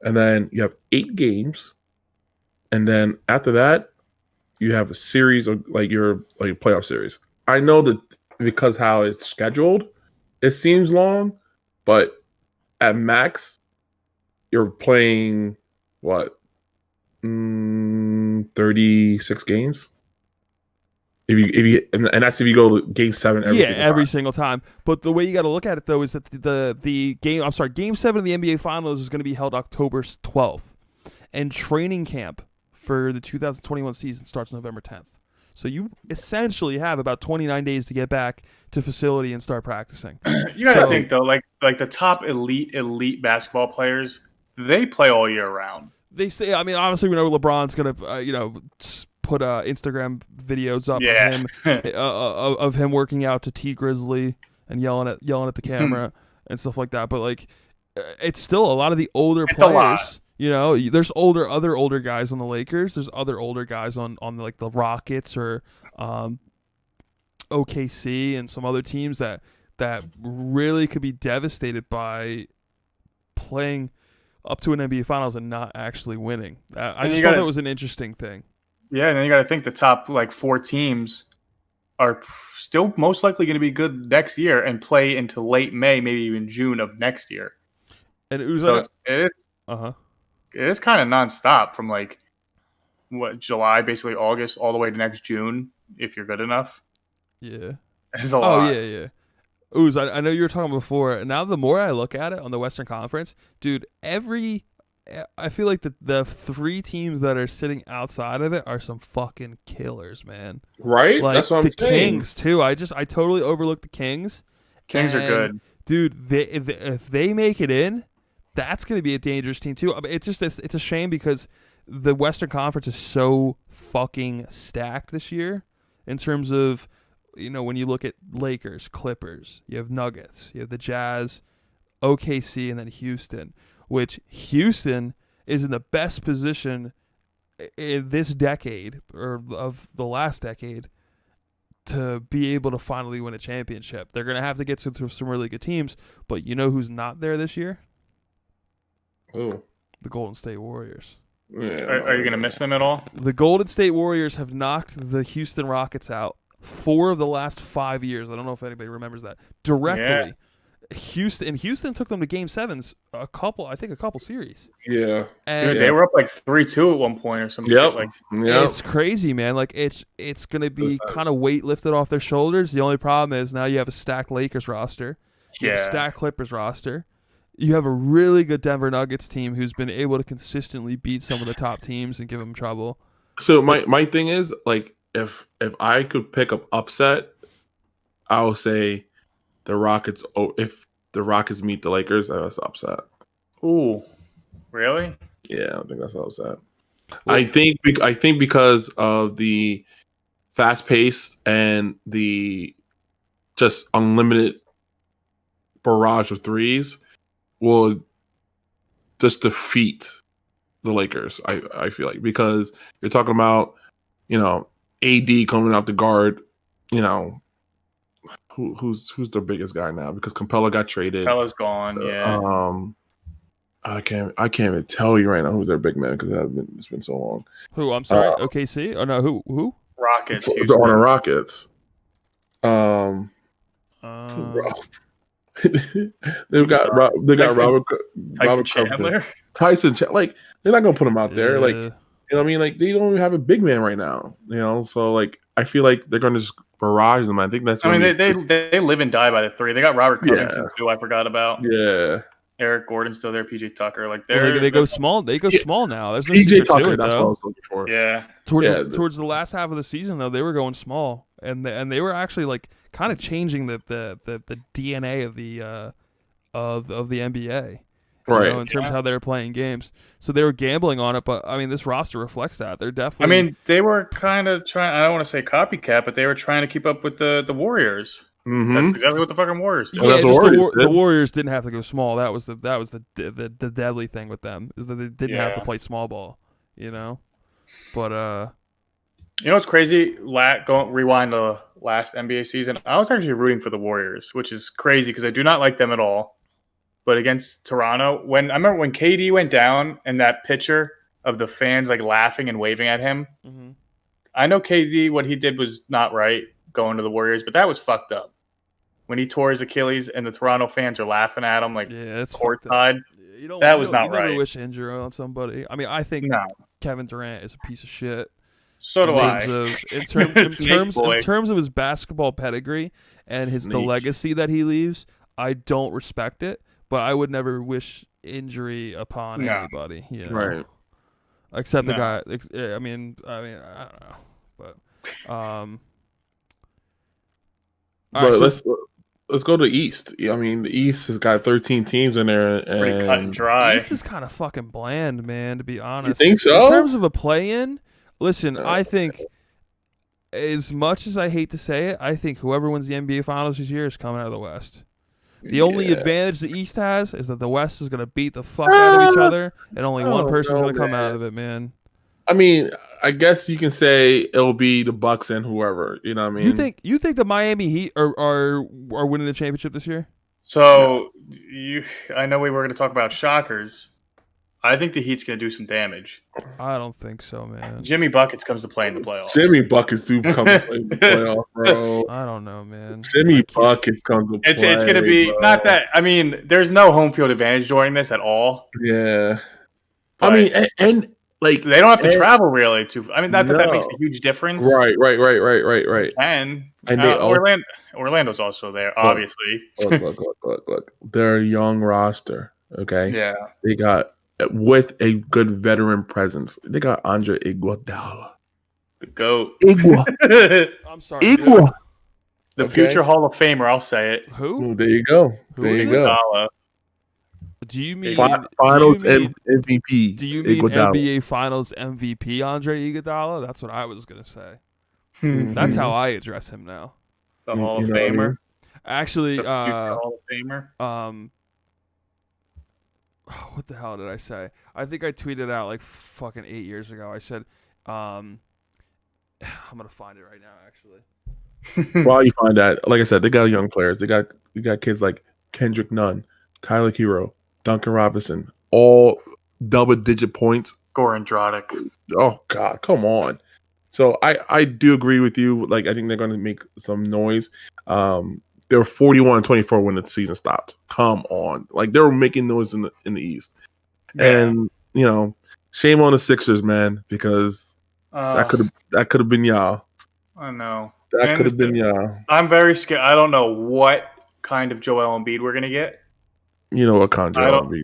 And then you have 8 games, and then after that, you have a series of your playoff series. I know that because how it's scheduled, it seems long, but at max, you're playing what 36 games. If you and that's if you go to Game 7 every single time. But the way you got to look at it though is that the game. I'm sorry, Game 7 of the NBA Finals is going to be held October 12th, and training camp for the 2021 season starts November 10th. So you essentially have about 29 days to get back to facility and start practicing. You got to think though, like the top elite basketball players, they play all year round. They say, I mean, obviously we know LeBron's gonna, put Instagram videos up of him working out to T Grizzly and yelling at the camera and stuff like that. But like, it's still a lot of the older players. There's other older guys on the Lakers. There's other older guys on like the Rockets or OKC and some other teams that really could be devastated by playing up to an NBA Finals and not actually winning. I just thought that was an interesting thing. Yeah, and then you got to think the top 4 teams are still most likely going to be good next year and play into late May, maybe even June of next year. And it was it is kind of nonstop from July, basically August, all the way to next June if you're good enough. Yeah, it's a lot. Oh yeah. Ooze, I know you were talking before. And now the more I look at it on the Western Conference, dude, I feel like the 3 teams that are sitting outside of it are some fucking killers, man. Right? Like, that's what I'm saying. The Kings too. I totally overlooked the Kings. Kings are good, dude. If they make it in, that's going to be a dangerous team too. I mean, it's a shame because the Western Conference is so fucking stacked this year in terms of, when you look at Lakers, Clippers, you have Nuggets, you have the Jazz, OKC, and then Houston, which Houston is in the best position in this decade or of the last decade to be able to finally win a championship. They're going to have to get through some really good teams, but you know who's not there this year? Ooh. The Golden State Warriors. Yeah, are you going to miss them at all? The Golden State Warriors have knocked the Houston Rockets out 4 of the last 5 years. I don't know if anybody remembers that directly. Yeah. Houston took them to Game 7s a couple series. Yeah, and dude, they were up 3-2 at one point or something. Yep. It's crazy, man. Like it's gonna be kind of weight lifted off their shoulders. The only problem is now you have a stacked Lakers roster, you have a stacked Clippers roster. You have a really good Denver Nuggets team who's been able to consistently beat some of the top teams and give them trouble. So my thing is if I could pick up upset, I will say the Rockets. Oh, if the Rockets meet the Lakers, that's upset. Ooh, really? Yeah, I don't think that's upset. I think because of the fast pace and the just unlimited barrage of threes will just defeat the Lakers. I feel like, because you're talking about, AD coming out the guard, who's their biggest guy now, because Capella got traded. Capella's gone. Yeah. I can't even tell you right now who's their big man, because it's been so long. Who? I'm sorry. OKC? Oh no, who? Rockets. The Houston. Honor Rockets. They've got Robert Chandler. Tyson. Like, they're not gonna put him out there. Like, Yeah. you know what I mean? Like, they don't even have a big man right now. So like, I feel like they're gonna just barrage them. I think that's. I mean, they live and die by the three. They got Robert Covington Yeah. too. I forgot about. Yeah. Eric Gordon's still there. PJ Tucker. Like They go small. They go small now. There's no PJ secret to Tucker. it, That's what I though. was looking for. Yeah. Towards the last half of the season, though, they were going small, and they were actually like kind of changing the DNA of the NBA, Right. in terms of how they were playing games. So they were gambling on it, but I mean, this roster reflects that. They're definitely. I mean, they were kind of trying. I don't want to say copycat, but they were trying to keep up with the Warriors. Mm-hmm. That's exactly what the fucking Warriors did. Well, that's just the Warriors the did. Warriors didn't have to go small. That was the deadly thing with them, is that they didn't have to Yeah. play small ball. But You know what's crazy? Rewind the last NBA season. I was actually rooting for the Warriors, which is crazy because I do not like them at all. But against Toronto, I remember when KD went down and that picture of the fans like laughing and waving at him. mhm. I know KD, what he did was not right going to the Warriors, but that was fucked up. When he tore his Achilles and the Toronto fans are laughing at him like Yeah, it's fucked up. courtside. That was not you never right. wish injury on somebody. I mean, I think No. Kevin Durant is a piece of shit. So do I. In Snake terms of his basketball pedigree and the Snake. legacy that he leaves, I don't respect it. But I would never wish injury upon No. anybody. Right. Except the No. guy. I mean, I don't know, but all But right, so let's go to East. I mean, the East has got 13 teams in there, Pretty cut and and dry. East is kind of fucking bland, man. To be honest, think so? In terms of a play-in, listen, No. I think, as much as I hate to say it, I think whoever wins the NBA Finals this year is coming out of the West. The only Yeah. advantage the East has is that the West is going to beat the fuck out of each other, and only one Oh, person's no, going to come out man. of it, man. I mean, I guess you can say it'll be the Bucks and whoever. You know what I mean? You think the Miami Heat are winning the championship this year? So I know we were going to talk about shockers. I think the Heat's going to do some damage. I don't think so, man. Jimmy Buckets comes to play in the playoffs. Jimmy Buckets do come to play in the playoff, bro. I don't know, man. Jimmy Buckets comes to play. It's going to be bro. not that. I mean, there's no home field advantage during this at all. Yeah. But I mean, and like they don't have to and- travel really. I mean, not that No. makes a huge difference. right. And And they all- Orlando's also there, obviously. Look. They're a young roster. Okay. Yeah. They got, with a good veteran presence, they got Andre Iguodala. The GOAT. Igua. I'm sorry. dude. The Okay. future Hall of Famer, I'll say it. Who? There you go. Who There is you it? go. Iguodala. Do you mean Finals do you mean, MVP. do you mean Iguodala. NBA Finals MVP Andre Iguodala? That's what I was gonna say. Mhm. That's how I address him now. The You- Hall you of know what I Famer. mean? Actually, The future Hall of Famer. What the hell did I say? I think I tweeted out like fucking 8 years ago. I said, I'm gonna find it right now. Actually, While you find that, like I said, they got young players. They got kids like Kendrick Nunn, Tyler Hero, Duncan Robinson, all double-digit points. Goran Dragic. Oh God, come on. So I do agree with you. Like, I think they're going to make some noise. They were 41-24 when the season stopped. Come on, like they were making noise in the East, and shame on the Sixers, man, because that could have been y'all. I know. That And could have been y'all. I'm very scared. I don't know what kind of Joel Embiid we're gonna get. You know what Conjure I don't- be,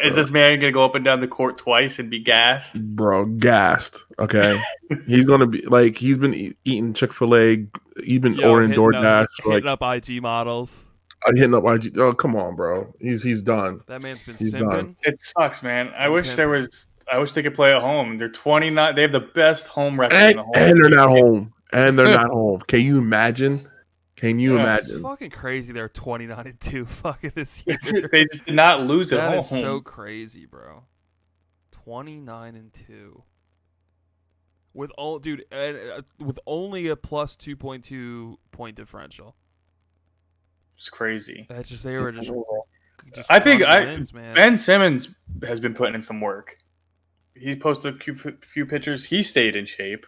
Is this man gonna go up and down the court twice and be gassed? bro gassed? Okay, he's gonna be like he's been eating Chick-fil-A. He's been ordering DoorDash. Like hitting up IG models. hitting up IG. Oh, come on, bro. He's done. That man's been He's simping. done. It sucks, man. I wish Okay. there was I wish they could play at home. They're 29. They have the best home record in the whole. And they're not home. And they're not home. Can you imagine? Can you Yeah, It's imagine? fucking crazy. They're 29-2 fucking this year. They just did not lose at That home. is so crazy, bro. 29-2. With all, dude, with only a plus 2.2 point differential. It's crazy. That's just they were just I think counting wins, man. Ben Simmons has been putting in some work. He posted a few pictures. He stayed in shape.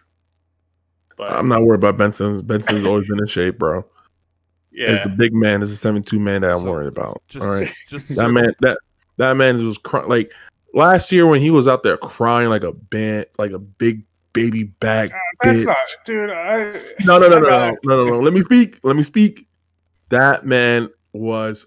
But I'm not worried about Benson. Benson's always been in shape, bro. yeah, It's the big man. It's the 7'2" man that I'm So, worried about. Just, All right. just That man that man was like last year when he was out there crying like a big baby back that's bitch. not, dude. No. Let me speak. That man was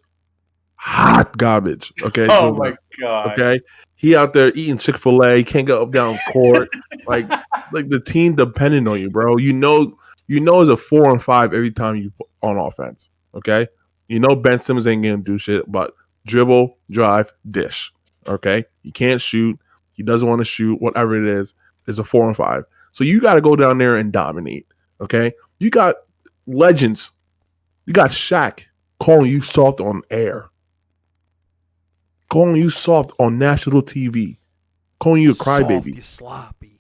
hot garbage. Okay. Oh my god. Okay. He out there eating Chick-fil-A, can't go up down court. like the team depending on you, bro. You know it's a 4 and 5 every time you put on offense. Okay. You know Ben Simmons ain't gonna do shit but dribble, drive, dish. Okay. He can't shoot. He doesn't want to shoot. Whatever it is, it's a 4 and 5. So you got to go down there and dominate. Okay. You got legends. You got Shaq calling you soft on air. Calling you soft on national TV. Calling you a crybaby. Soft, you sloppy.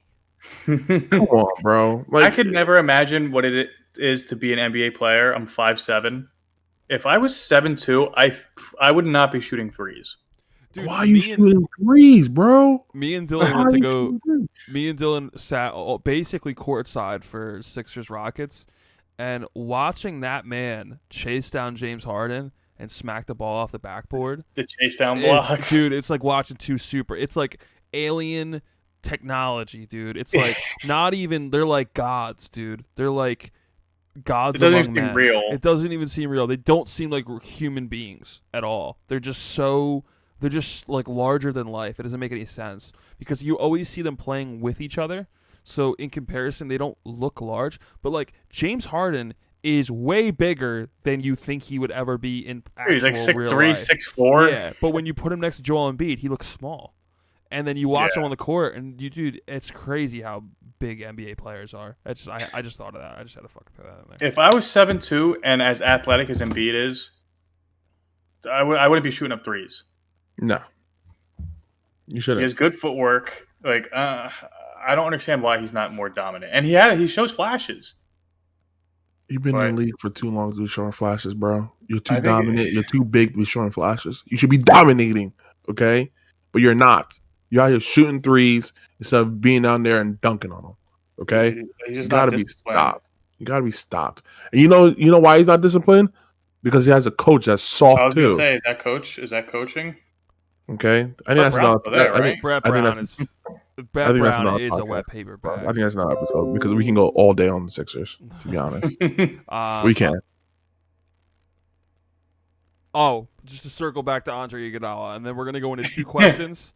Come on, bro. I could never imagine what it is to be an NBA player. I'm 5'7". If I was 7'2", I would not be shooting threes. Dude, why are you shooting threes, bro? Me and Why Dylan are went to you go. shooting threes? Me and Dylan sat basically courtside for Sixers Rockets, and watching that man chase down James Harden and smack the ball off the backboard. The chase down is- block. dude, it's like watching two super. It's like alien technology, dude. It's like not even. They're like gods, dude. They're like gods It doesn't among even seem men. real. It doesn't even seem real. They don't seem like human beings at all. They're just so. They're just like larger than life. It doesn't make any sense because you always see them playing with each other. So in comparison, they don't look large. But like James Harden is way bigger than you think he would ever be in actual He's like real 6'3", life. 6'4". Yeah, but when you put him next to Joel Embiid, he looks small. And then you watch Yeah. him on the court, and dude, it's crazy how big NBA players are. I just thought of that. I just had to fucking throw that in there. If I was 7'2" and as athletic as Embiid is, I wouldn't be shooting up threes. No. You He shouldn't. has good footwork. Like I don't understand why he's not more dominant. And he shows flashes. You've been in But- the league for too long to be showing flashes, bro. You're too I think- dominant. You're too big to be showing flashes. You should be dominating, okay? But you're not. You're out here shooting threes instead of being down there and dunking on them, okay? He's You just gotta not be disciplined. stopped. You gotta be stopped. And you know why he's not disciplined? Because he has a coach that's I soft was gonna too. say, is that coaching? Okay, I think Brett that's Brown's not. still there, I think- right? Brett I think Brown that's- is I Brett think that's Brown not is a a podcast. wet paper I bag. think that's not an episode because we can go all day on the Sixers. To be honest, we can. Oh, just to circle back to Andre Iguodala, and then we're gonna go into two questions,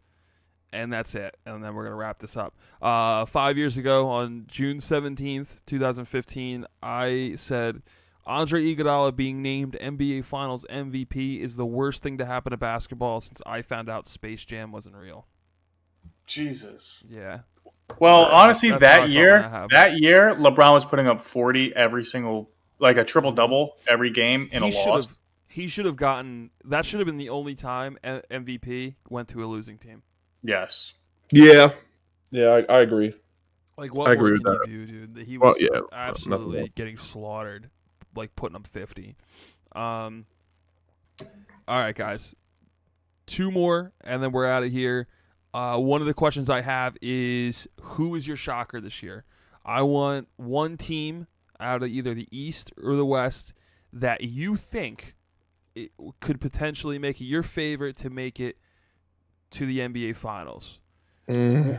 and that's it, and then we're gonna wrap this up. 5 years ago, on June 17th, 2015, I said Andre Iguodala being named NBA Finals MVP is the worst thing to happen to basketball since I found out Space Jam wasn't real. Jesus. Yeah, Well, That's honestly, how I felt when that year, LeBron was putting up 40 every single, like a triple double every game in a loss. He should have gotten. That should have been the only time MVP went to a losing team. Yes. Yeah, I agree. Like, what I more agree can with you do, dude? He Well, was yeah, nothing absolutely else. getting slaughtered, like putting up 50. All right, guys. Two more, and then we're out of here. One of the questions I have is, who is your shocker this year? I want one team out of either the East or the West that you think it could potentially make it your favorite to make it to the NBA Finals.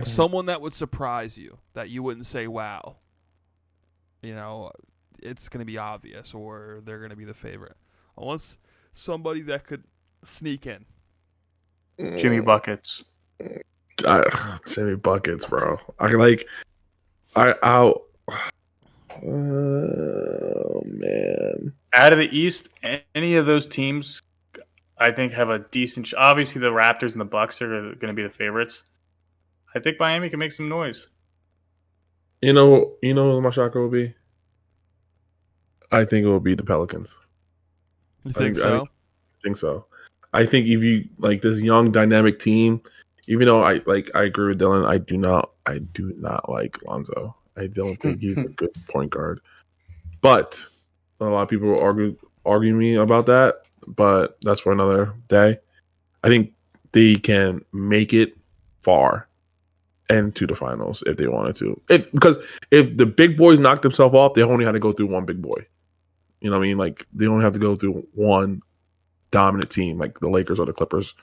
Someone that would surprise you, that you wouldn't say, wow, you know, it's going to be obvious, or they're going to be the favorite. I want somebody that could sneak in. Jimmy Buckets. Jimmy Buckets, bro. Oh man. Out of the East, any of those teams, I think, have a decent. Obviously, the Raptors and the Bucks are going to be the favorites. I think Miami can make some noise. You know what my shocker will be? I think it will be the Pelicans. You I think think- so? I think so. I think if you like this young dynamic team, even though I agree with Dylan, I do not like Lonzo. I don't think he's a good point guard. But a lot of people will argue me about that, but that's for another day. I think they can make it far and to the finals if they wanted to. Because if the big boys knocked themselves off, they only had to go through one big boy. You know what I mean? Like they only have to go through one dominant team, like the Lakers or the Clippers.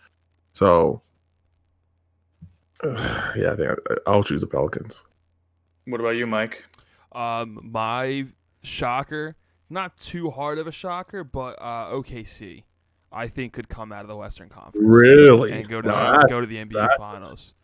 So, yeah, I think I'll choose the Pelicans. What about you, Mike? My shocker, not too hard of a shocker, but OKC, I think could come out of the Western Conference Really? and go to the NBA that- Finals.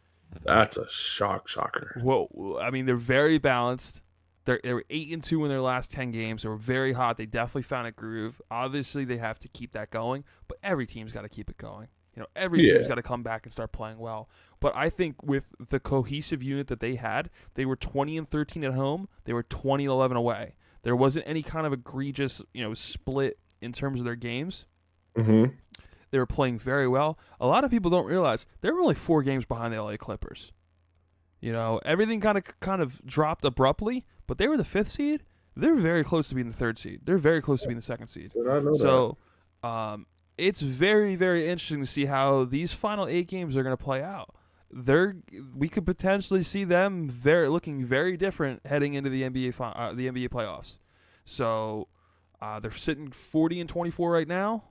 That's a shocker. Well, I mean, they're very balanced. They were 8-2 in their last 10 games. They were very hot. They definitely found a groove. Obviously, they have to keep that going, but every team's got to keep it going. Every team's got to come back and start playing well. But I think with the cohesive unit that they had, they were 20-13 at home. They were 20-11 away. There wasn't any kind of egregious, split in terms of their games. Mm-hmm. They were playing very well. A lot of people don't realize they were only 4 games behind the LA Clippers. Everything kind of dropped abruptly, but they were the 5th seed. They're very close to being the 3rd seed. They're very close to being the 2nd seed. Did not know So, it's very, very interesting to see how these final 8 games are going to play out. We could potentially see them looking very different heading into the NBA playoffs. So, they're sitting 40-24 right now.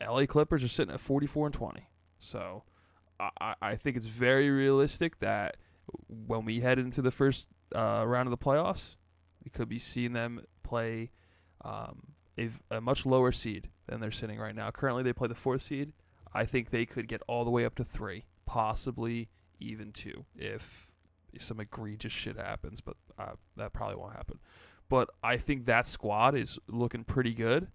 LA Clippers are sitting at 44-20. So, I think it's very realistic that when we head into the first round of the playoffs, we could be seeing them play a much lower seed than they're sitting right now. Currently, they play the 4th seed. I think they could get all the way up to 3, possibly even 2, if some egregious shit happens. But that probably won't happen. But I think that squad is looking pretty good.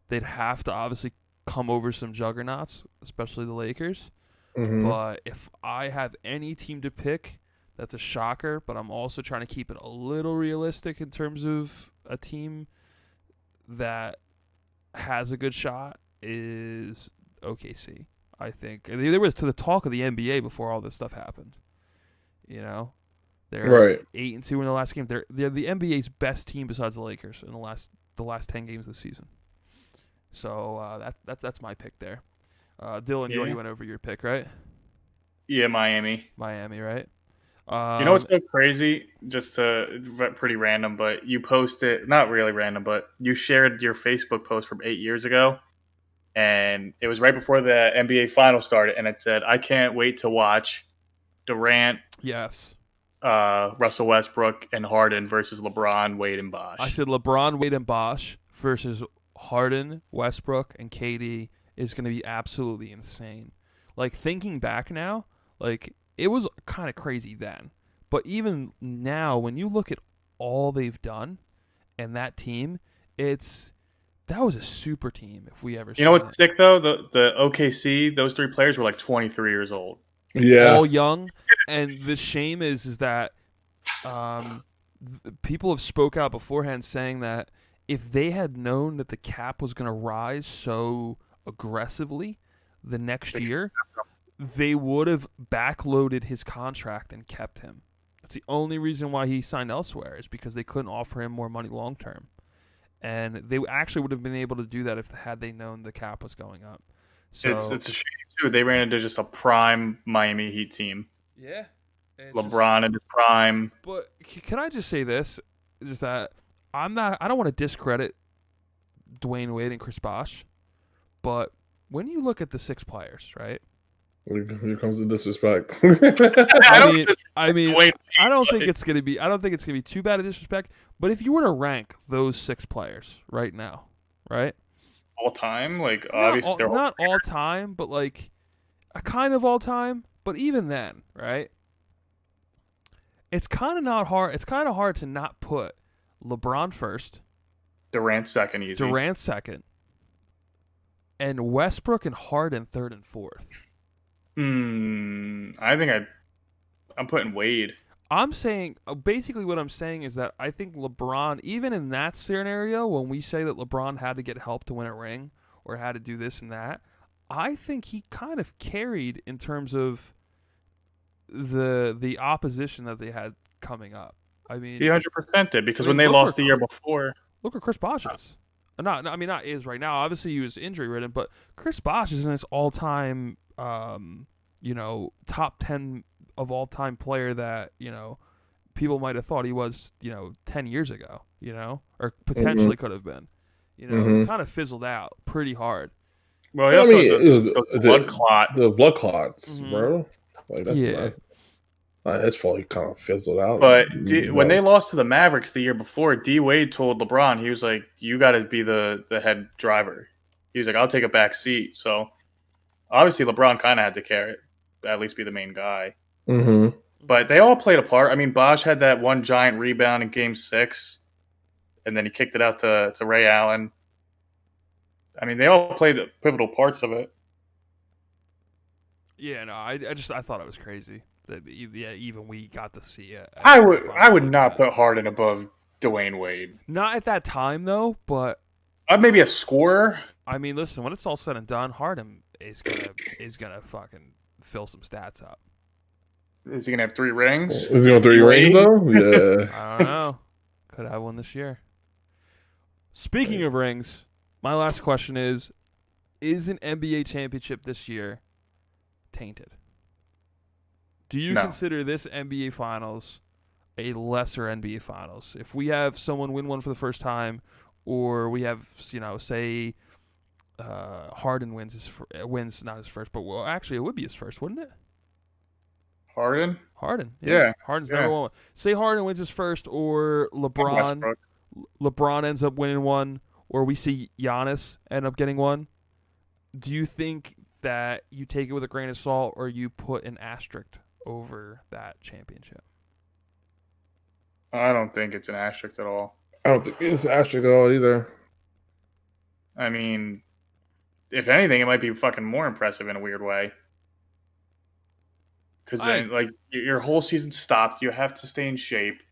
They'd have to obviously come over some juggernauts, especially the Lakers. Mm-hmm. But if I have any team to pick, that's a shocker. But I'm also trying to keep it a little realistic in terms of a team that has a good shot is OKC. I think they were to the talk of the NBA before all this stuff happened. They're Right. 8-2 in the last game. They're the NBA's best team besides the Lakers in the last 10 games of the season. So that's my pick there. Dylan, you already went over your pick, right? Yeah, Miami. Miami, right? You know what's so crazy? Just pretty random, but you posted, not really random, but you shared your Facebook post from 8 years ago, and it was right before the NBA Finals started, and it said, "I can't wait to watch Durant, Yes. Russell Westbrook, and Harden versus LeBron, Wade, and Bosh." I said LeBron, Wade, and Bosh versus Harden, Westbrook, and KD is going to be absolutely insane. Like, thinking back now, like, it was kind of crazy then. But even now, when you look at all they've done and that team, that was a super team if we ever You know saw what's it. sick, though? The OKC, those 3 players were like 23 years old. Yeah. All young. And the shame is that people have spoke out beforehand saying that if they had known that the cap was going to rise so aggressively the next year, they would have backloaded his contract and kept him. That's the only reason why he signed elsewhere, is because they couldn't offer him more money long term. And they actually would have been able to do that had they known the cap was going up. So It's a shame, too. They ran into just a prime Miami Heat team. yeah, LeBron in his prime. But can I just say this? Is that I don't want to discredit Dwayne Wade and Chris Bosh, but when you look at the 6 players, right? Here comes the disrespect. I mean, Wait, I don't think it's gonna be too bad of disrespect. But if you were to rank those 6 players right now, right? all time, like obviously they're all Not all time, but like a kind of all time. But even then, right? It's kind of not hard. It's kind of hard to not put LeBron first, Durant second, easy. Durant second, and Westbrook and Harden third and fourth. I think I'm putting Wade. I'm saying basically what I'm saying is that I think LeBron, even in that scenario, when we say that LeBron had to get help to win a ring or had to do this and that, I think he kind of carried in terms of the opposition that they had coming up. I mean, He 100% did because I mean, when they look lost where the year before, look at Chris Bosh is. Not is right now. Obviously, he was injury ridden, but Chris Bosh is in his all time, top 10 of all time player that people might have thought he was 10 years ago, or potentially could have been. He kind of fizzled out pretty hard. well, he also had the blood clot. The blood clots, Mhm. bro. Like that's his fault. He kind of fizzled out. But when they lost to the Mavericks the year before, D Wade told LeBron, he was like, "You got to be the head driver." He was like, "I'll take a back seat." So obviously, LeBron kind of had to carry it, at least be the main guy. Mm-hmm. But they all played a part. I mean, Bosh had that one giant rebound in Game 6, and then he kicked it out to Ray Allen. I mean, they all played pivotal parts of it. Yeah, no, I thought it was crazy that even we got to see it. I would not put Harden above Dwayne Wade. Not at that time though, but Maybe a scorer. I mean, listen, when it's all said and done, Harden is gonna fucking fill some stats up. Is he gonna have 3 rings? Is he on 3 rings though? Yeah. I don't know. Could have one this year. Speaking of rings, my last question is an NBA championship this year tainted? Do you No. consider this NBA Finals a lesser NBA Finals? If we have someone win one for the first time, or we have, say, Harden wins not his first, but actually it would be his first, wouldn't it? Harden? Harden, Yeah. Harden's Yeah. never won one. Say Harden wins his first, or Westbrook. LeBron ends up winning one, or we see Giannis end up getting one. Do you think that you take it with a grain of salt, or you put an asterisk over that championship? I don't think it's an asterisk at all. I don't think it's asterisk at all either. I mean, if anything, it might be fucking more impressive in a weird way. Because then, your whole season stopped. You have to stay in shape.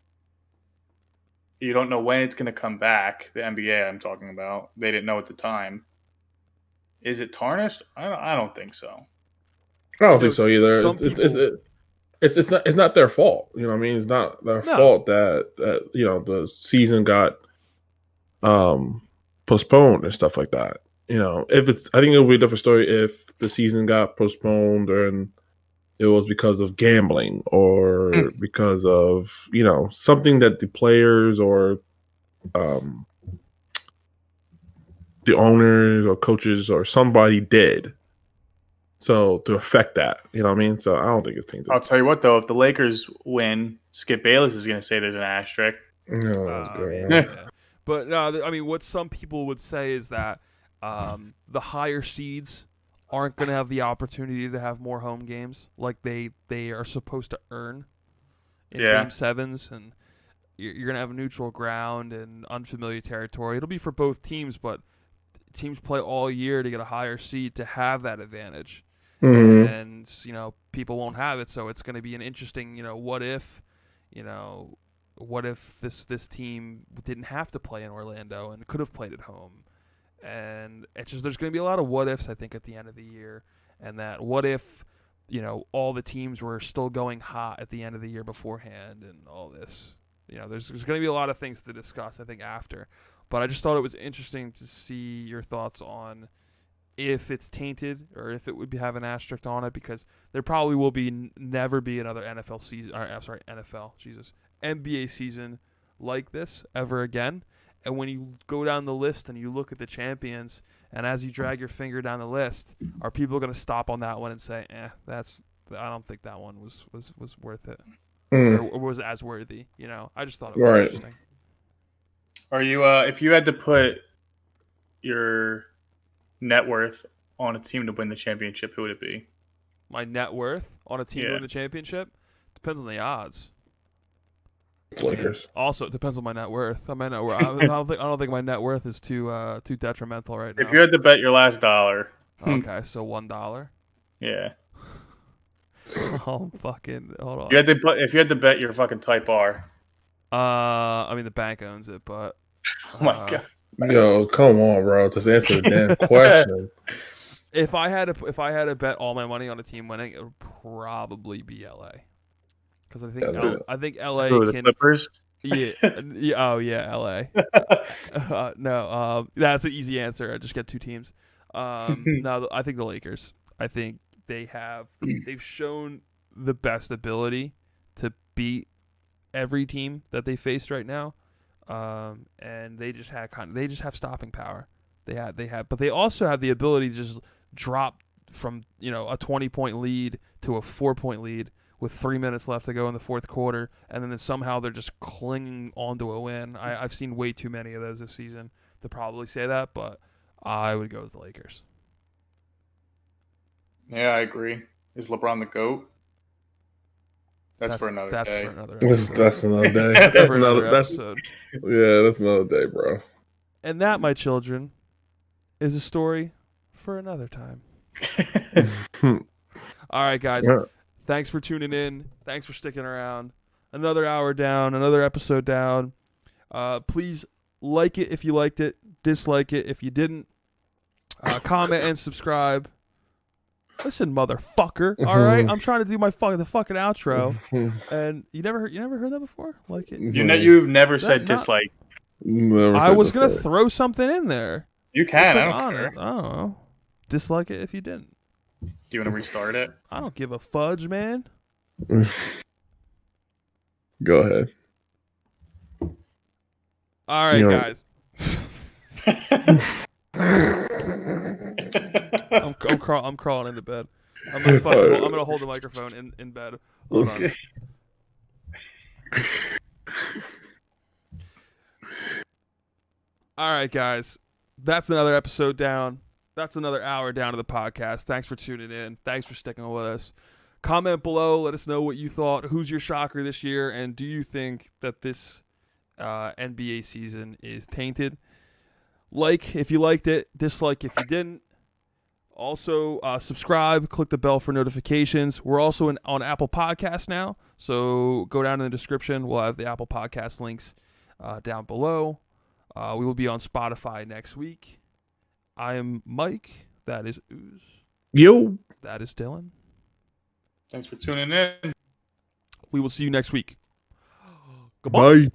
You don't know when it's going to come back. The NBA I'm talking about. They didn't know at the time. Is it tarnished? I don't think so. I don't think so either. Some It's not their fault. You know what I mean? It's not their fault that the season got postponed and stuff like that. I think it would be a different story if the season got postponed and it was because of gambling or because of something that the players or the owners or coaches or somebody did. So to affect that, you know what I mean? So I don't think it's tainted. I'll tell you what, though, if the Lakers win, Skip Bayless is going to say there's an asterisk. Yeah. But no, I mean, what some people would say is that the higher seeds aren't going to have the opportunity to have more home games like they are supposed to earn in Game 7s, and you're going to have neutral ground and unfamiliar territory. It'll be for both teams, but teams play all year to get a higher seed to have that advantage. Mm-hmm. And people won't have it, so it's going to be an interesting what if this team didn't have to play in Orlando and could have played at home. And it's just, there's going to be a lot of what ifs, I think, at the end of the year. And that what if all the teams were still going hot at the end of the year beforehand and all this. There's going to be a lot of things to discuss, I think, after. But I just thought it was interesting to see your thoughts on if it's tainted or if it would have an asterisk on it, because there probably will never be another NFL season. NBA season like this ever again. And when you go down the list and you look at the champions, and as you drag your finger down the list, are people going to stop on that one and say, I don't think that one was worth it, or was as worthy? I just thought it was interesting. Are you, if you had to put your net worth on a team to win the championship, who would it be? My net worth on a team to win the championship? Depends on the odds. Lakers. Also, it depends on my net worth. I don't think my net worth is too detrimental right now. If you had to bet your last dollar. Okay, so $1. Yeah. Oh, fucking hold on. If you had to bet, you're fucking type R. I mean the bank owns it, but Oh my god. Yo, come on, bro. Just answer the damn question. if I had to bet all my money on a team winning, it would probably be LA. Because I think Yeah, I think LA Who, the can. Clippers? Yeah, oh yeah, LA. No, that's an easy answer. I just get two teams. No, I think the Lakers. I think they've shown the best ability to beat every team that they faced right now, and they just have stopping power. But they also have the ability to just drop from a 20-point lead to a 4-point lead with 3 minutes left to go in the fourth quarter, and then somehow they're just clinging onto a win. I've seen way too many of those this season to probably say that, but I would go with the Lakers. Yeah, I agree. Is LeBron the GOAT? That's for another day. For another episode. That's another day. That's for another that's episode. yeah, that's another day, bro. And that, my children, is a story for another time. All right, guys. Yeah. Thanks for tuning in. Thanks for sticking around. Another hour down, another episode down. Please like it if you liked it. Dislike it if you didn't. Comment and subscribe. Listen, motherfucker. All right, I'm trying to do the fucking outro, and you never heard that before. Like it. You've never said dislike. I was gonna throw something in there. You can. It's I like don't on care. it. I don't know. Dislike it if you didn't. Do you want to restart it? I don't give a fudge, man. Go ahead. All right, You know- guys. I'm crawling into bed. I'm gonna hold the microphone in bed. Hold on. All right, guys. That's another episode down. That's another hour down to the podcast. Thanks for tuning in. Thanks for sticking with us. Comment below. Let us know what you thought. Who's your shocker this year? And do you think that this NBA season is tainted? Like if you liked it. Dislike if you didn't. Also, subscribe. Click the bell for notifications. We're also on Apple Podcasts now. So go down in the description. We'll have the Apple Podcast links down below. We will be on Spotify next week. I am Mike. That is Ooze. Yo. That is Dylan. Thanks for tuning in. We will see you next week. Goodbye. Bye.